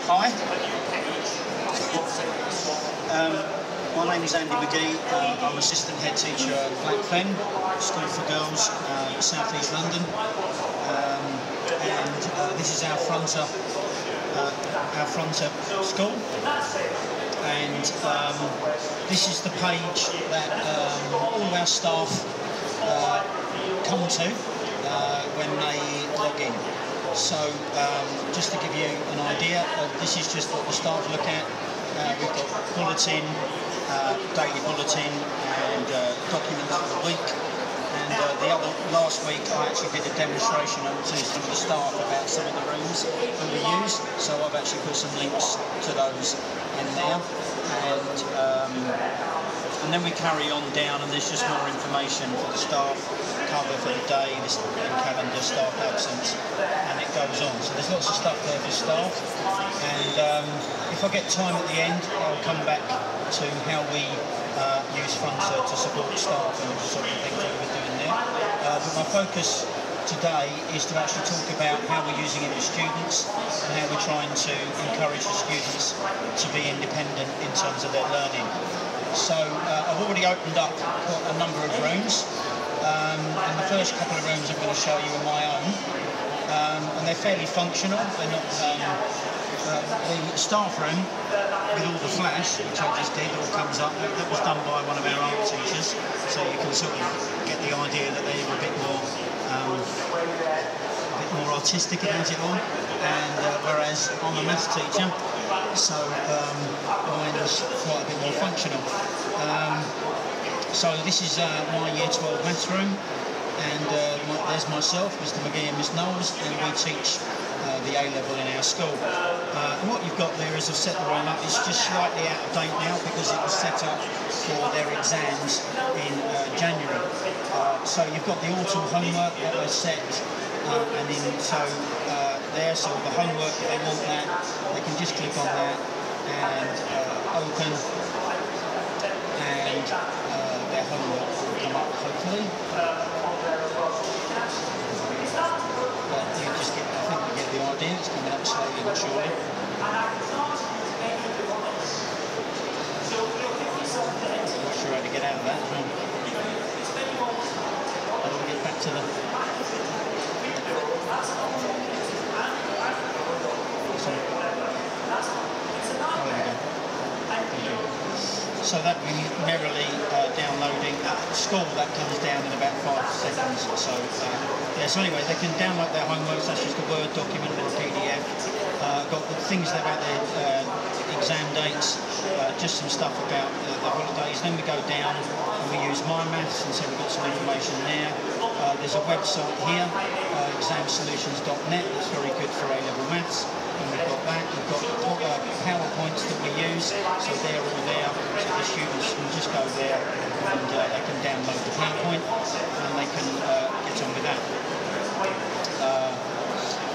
Hi, my name is Andy McGee. I'm assistant head teacher at Blackfen School for Girls, South East London, and this is our fronter school, and this is the page that all of our staff come to when they log in. So just to give you an idea, this is just what the staff look at. We've got bulletin, daily bulletin, and documents for the week. And last week I actually did a demonstration to some of the staff about some of the rooms that we use. So I've actually put some links to those in there. And then we carry on down, and there's just more information for the staff, cover for the day, this calendar, staff absence, and it goes on. So there's lots of stuff there for staff. And if I get time at the end, I'll come back to how we use Fronter to support staff and the sort of things that we're doing there. But my focus today is to actually talk about how we're using it with students and how we're trying to encourage the students to be independent in terms of their learning. So I've already opened up a number of rooms, and the first couple of rooms I'm going to show you are my own, and they're fairly functional. They're not the staff room with all the flash, which I just did, all comes up. That was done by one of our art teachers, so you can sort of get the idea that they're a bit more artistic about it all. And whereas I'm a maths teacher, so mine is quite a bit more functional. So this is my Year 12 maths room, and there's myself, Mr McGee and Miss Knowles, and we teach the A-level in our school. And what you've got there is I've set the room up. It's just slightly out of date now because it was set up for their exams in January. So you've got the autumn homework that was set, and then there, so the homework, if they want that, they can just click on that and open, and their homework will come up hopefully. But you just get, I think you get the idea, it's coming up slowly but surely. Not sure how to get out of that. How do we get back to the... So that will be merrily downloading. School, that comes down in about 5 seconds or so. Yeah, so anyway, they can download their homework, such as the Word document or a PDF. Got the things about their exam dates, just some stuff about the holidays. Then we go down and we use My Maths, and so we've got some information there. There's a website here, examsolutions.net, that's very good for A-level maths. And we've got that. We've got PowerPoints that we use, so they're all there. So the students can just go there and they can download the PowerPoint and they can get on with that.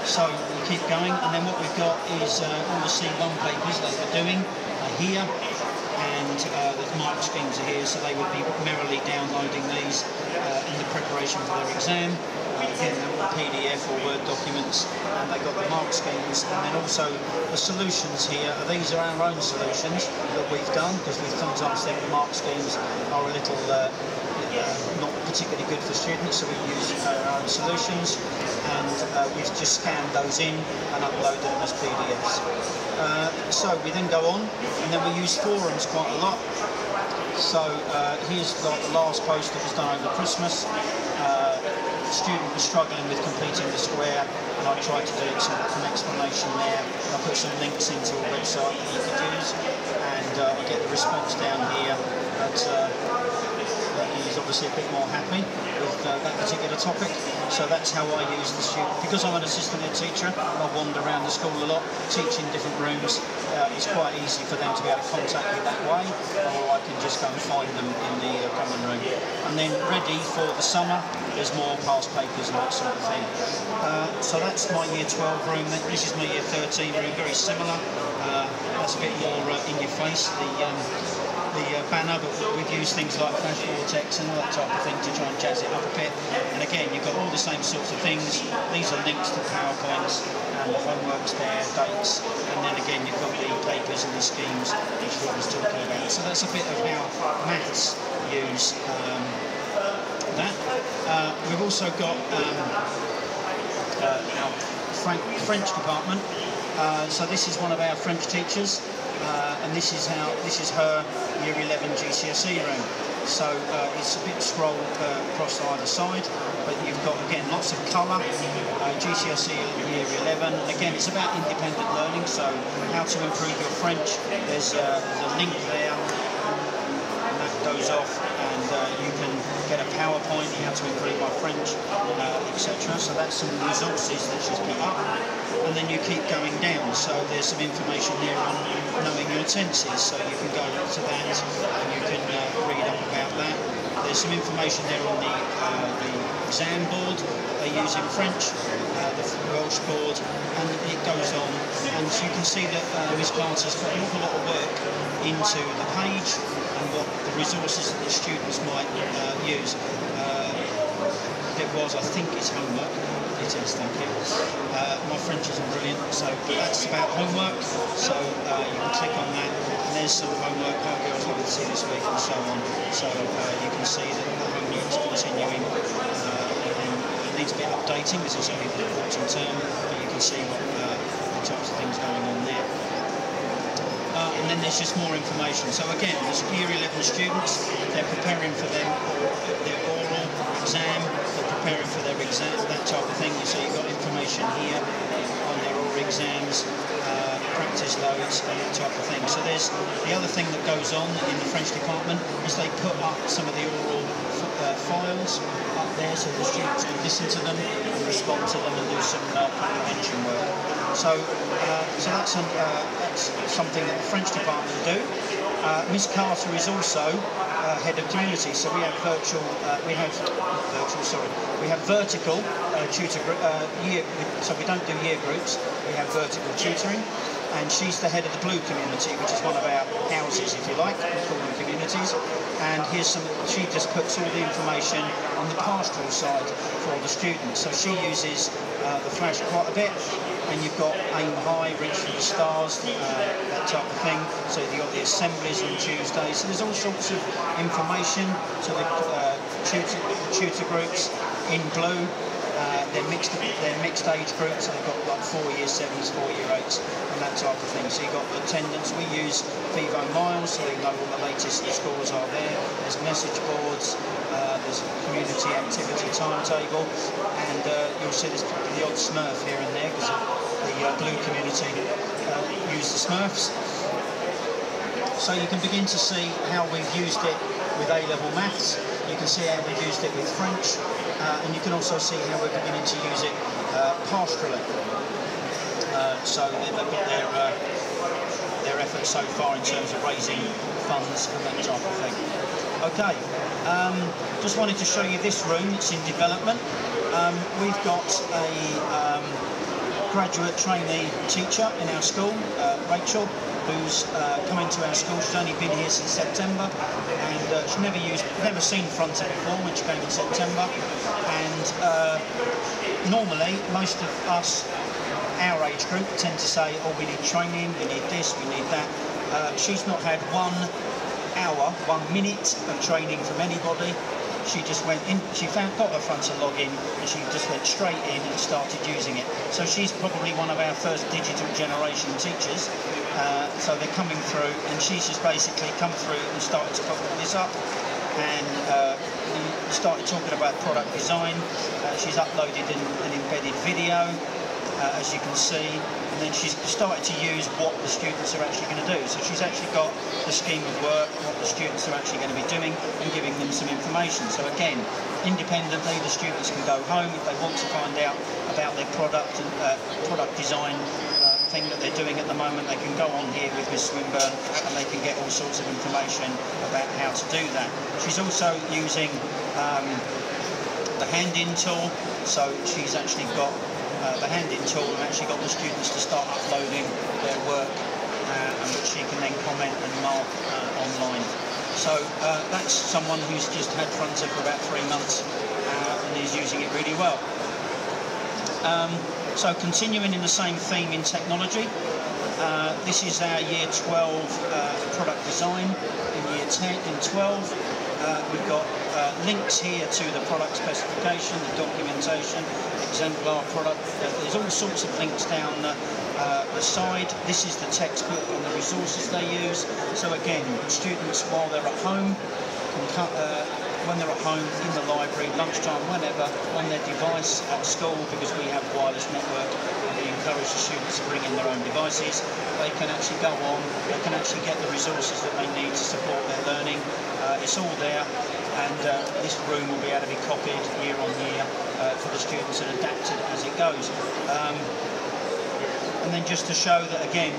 So we keep going, and then what we've got is all the C1 papers that we're doing are here, and the mark schemes are here, so they would be merrily downloading these in the preparation for their exam. Again, they're all PDF or Word documents, and they've got the mark schemes, and then also the solutions here. These are our own solutions that we've done, because we sometimes think the mark schemes are a little not particularly good for students, so we use our own solutions, and we've just scanned those in and uploaded them as PDFs. So we then go on, and then we use forums quite a lot. So here's like the last post that was done over Christmas. Student was struggling with completing the square, and I tried to do some explanation there. I put some links into a website that you could use, and I get the response down here that he's obviously a bit more happy with that particular topic. So that's how I use the student. Because I'm an assistant head teacher, I wander around the school a lot, teaching different rooms. It's quite easy for them to be able to contact me that way, or I can just go and find them in the common room. And then ready for the summer, there's more past papers and that sort of thing. So that's my Year 12 room. This is my Year 13 room, very similar. That's a bit more in your face, the banner, but we've used things like Flash Vortex and all that type of thing to try and jazz it up a bit. And again, you've got all the same sorts of things. These are links to PowerPoints, and the homework's there, dates, and then again the schemes, which is what I was talking about. So that's a bit of how maths use that. We've also got our French department. So this is one of our French teachers, and this is her Year 11 GCSE room. So it's a bit scrolled across either side, but you've got, again, lots of colour. GCSE Year 11. Again, it's about independent learning, so how to improve your French. There's a link there, and that goes off, and you can get a PowerPoint, how to improve my French, etc. So that's some resources that she's put up. And then you keep going down, so there's some information there on knowing your tenses, so you can go to that and you can read up about that. There's some information there on the exam board they use in French, the Welsh board, and it goes on. And so you can see that Ms. Carter's put an awful lot of work into the page and what the resources that the students might use. I think it's homework. It is, thank you. My French isn't brilliant, so that's about homework. So you can click on that, and there's some homework. How girls like to see this week, and so on. So you can see that the homework is continuing. It needs a bit of updating because it's only the autumn term, but you can see what types of things going on there. And then there's just more information. So again, there's Year 11 students. They're preparing for their oral exam. They're preparing for their exam, that type of thing. So you've got information here on their oral exams, practice loads, and that type of thing. So there's the other thing that goes on in the French department is they put up some of the oral files up there, so the students can listen to them and respond to them and do some comprehension work. So that's something that the French department do. Miss Carter is also head of community, so we have vertical tutor year. So we don't do year groups. We have vertical tutoring, and she's the head of the blue community, which is one of our houses, if you like. We call them communities. And here's some. She just puts all the information on the pastoral side for the students. So she uses the flash quite a bit. And you've got aim high, reach for the stars, that type of thing. So you've got the assemblies on Tuesday. So there's all sorts of information. So the tutor groups in blue, they're mixed age groups. So they've got like 4 year 7s, 4 year 8s, and that type of thing. So you've got attendance. We use Vivo Miles, so they know all the latest scores are there. There's message boards. There's a community activity timetable, and you'll see there's the odd Smurf here and there because the blue community use the Smurfs. So you can begin to see how we've used it with A-level maths. You can see how we've used it with French, and you can also see how we're beginning to use it pastorally. So they've got their efforts so far in terms of raising funds and that type of thing. Okay, just wanted to show you this room. It's in development. We've got a graduate trainee teacher in our school, Rachel, who's come into our school. She's only been here since September, and she's never seen Fronter before when she came in September. And normally, most of us, our age group, tend to say, "Oh, we need training, we need this, we need that." She's not had 1 hour, 1 minute of training from anybody. She just went in, got her Fronter login, and she just went straight in and started using it. So she's probably one of our first digital generation teachers. So they're coming through, and she's just basically come through and started to put this up, and started talking about product design. She's uploaded an embedded video, as you can see, and then she's started to use what the students are actually going to do. So she's actually got the scheme of work, what the students are actually going to be doing, and giving them some information. So again, independently, the students can go home if they want to find out about their product and product design thing that they're doing at the moment. They can go on here with Miss Swinburne, and they can get all sorts of information about how to do that. She's also using the hand-in tool, so she's actually got the hand-in tool and actually got the students to start uploading their work, and which she can then comment and mark online. So that's someone who's just had Fronter for about 3 months and is using it really well. So continuing in the same theme in technology, This is our Year 12 product design in Year 10 and 12. We've got links here to the product specification, the documentation, exemplar product. There's all sorts of links down the side. This is the textbook and the resources they use. So again, students, while they're at home, when they're at home, in the library, lunchtime, whenever, on their device at school, because we have a wireless network and we encourage the students to bring in their own devices, they can actually go on, they can actually get the resources that they need to support their learning. It's all there, and this room will be able to be copied year on year for the students and adapted as it goes. And then just to show that, again,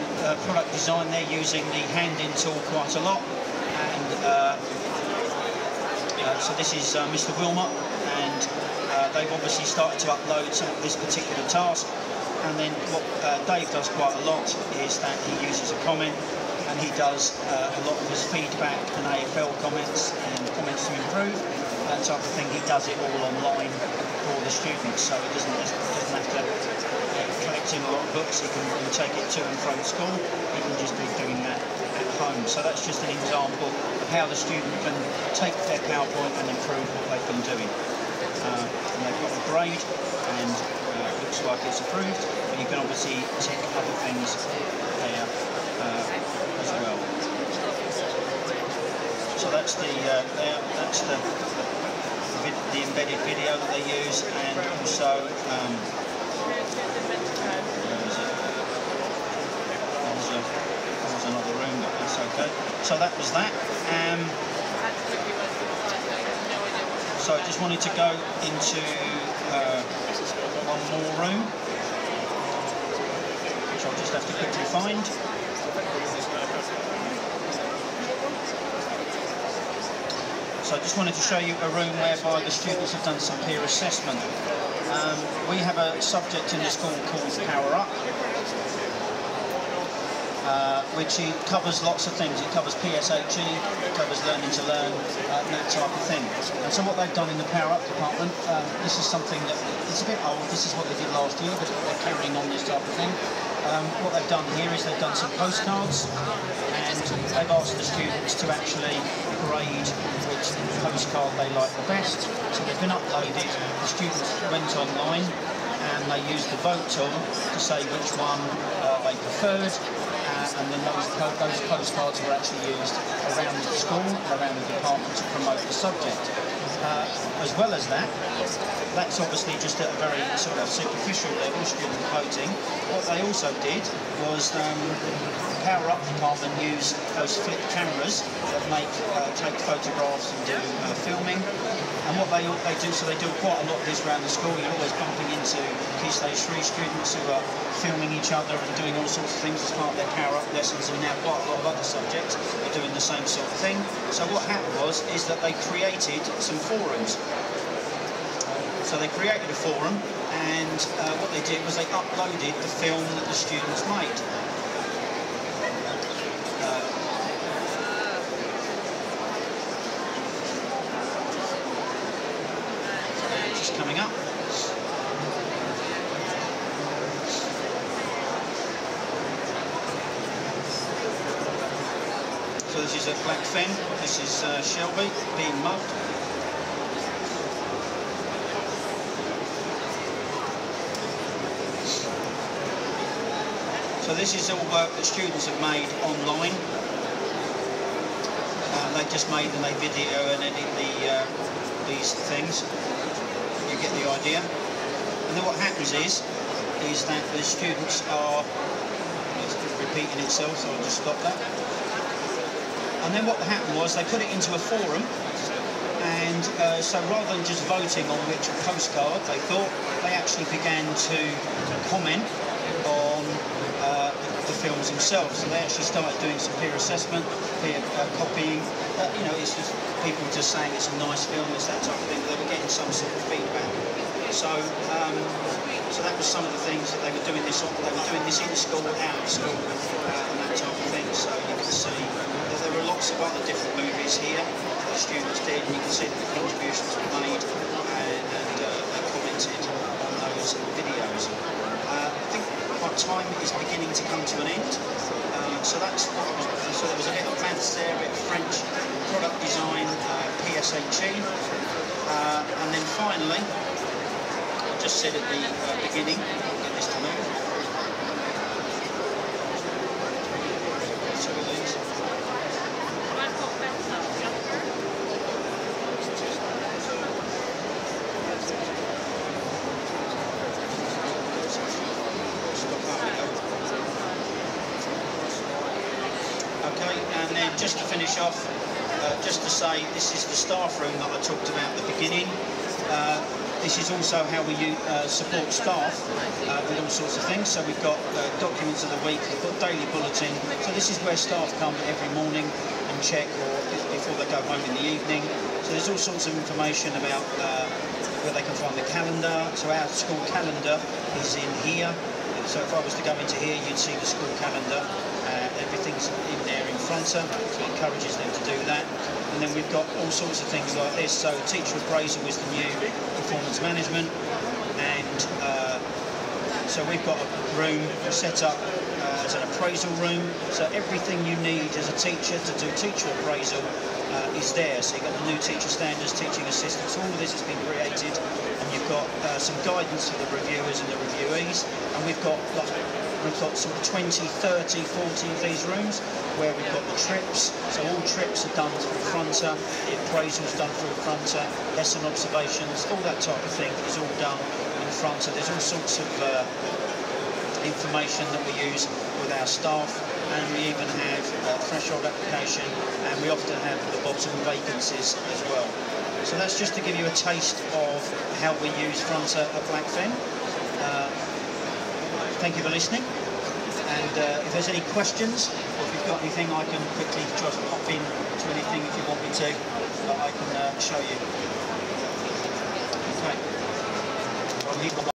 product design, they're using the hand-in tool quite a lot. And so this is Mr. Wilmot, and they've obviously started to upload this particular task. And then what Dave does quite a lot is that he uses a comment, and he does a lot of his feedback and AFL comments and comments to improve, that type of thing. He does it all online for the students, so it doesn't have to collect in a lot of books. He can take it to and from school. He can just be doing that at home. So that's just an example of how the student can take their PowerPoint and improve what they've been doing. And they've got a grade, and it looks like it's approved, but you can obviously tick other things there as well. So that's the embedded video that they use, and also there was another room, but that's okay. So that was that. So I just wanted to go into one more room, which I'll just have to quickly find. So I just wanted to show you a room whereby the students have done some peer assessment. We have a subject in the school called Power Up, which covers lots of things. It covers PSHE, it covers learning to learn, and that type of thing. And so what they've done in the Power Up department, this is something that, it's a bit old, this is what they did last year, but they're carrying on this type of thing. What they've done here is they've done some postcards, and they've asked the students to actually grade which postcard they like the best. So they've been uploaded, the students went online, and they used the vote tool to say which one they preferred, and then those postcards were actually used around the school, around the department, to promote the subject. As well as that, that's obviously just at a very sort of superficial level, student voting. What they also did was the Power Up department use those flip cameras that take photographs and do filming. And what they do, so they do quite a lot of this around the school. You're always bumping into Key Stage 3 students who are filming each other and doing all sorts of things as part of their Power Up lessons, and now quite a lot of other subjects are doing the same sort of thing. So what happened is that they created some forums. So they created a forum, and what they did was they uploaded the film that the students made. Just coming up. So this is at Blackfen. This is Shelby being mugged. So this is all work that students have made online. They just made and they video and edit these things. You get the idea. And then what happens is that the students are, it's repeating itself, so I'll just stop that. And then what happened was they put it into a forum, and so rather than just voting on which postcard they thought, they actually began to comment on the films themselves. So they actually started doing some peer assessment, peer copying. You know, it's just people just saying it's a nice film, it's that type of thing. They were getting some sort of feedback. So, so that was some of the things that they were doing this on. They were doing this in school, out of school, and that type of thing. So you can see that there were lots of other different movies here that students did, and you can see that the contributions were made, and they commented on those videos. I think our time is beginning to come to an end. So that's what I was, so there was a bit of maths there, a bit of French, product design, PSHE, and then finally, I just said at the beginning, I'll get this to move. Two of these. Okay, and then just to finish off, just to say this is the staff room that I talked about at the beginning. This is also how we support staff with all sorts of things. So we've got documents of the week, we've got daily bulletin. So this is where staff come every morning and check, or before they go home in the evening. So there's all sorts of information about where they can find the calendar. So our school calendar is in here. So if I was to go into here, you'd see the school calendar. Everything's in there in fronter, so it encourages them to do that. And then we've got all sorts of things like this. So teacher appraisal is the new performance management, and so we've got a room set up as an appraisal room. So everything you need as a teacher to do teacher appraisal is there. So you've got the new teacher standards, teaching assistants, all of this has been created, and you've got some guidance for the reviewers and the reviewees, and we've got sort of 20, 30, 40 of these rooms where we've got the trips. So all trips are done through fronter, the appraisal's done through fronter, lesson observations, all that type of thing is all done in fronter. There's all sorts of information that we use with our staff, and we even have threshold application, and we often have at the bottom vacancies as well. So that's just to give you a taste of how we use fronter at Blackfen. Thank you for listening, and if there's any questions, or if you've got anything, I can quickly just pop in to anything if you want me to, that I can show you. Okay.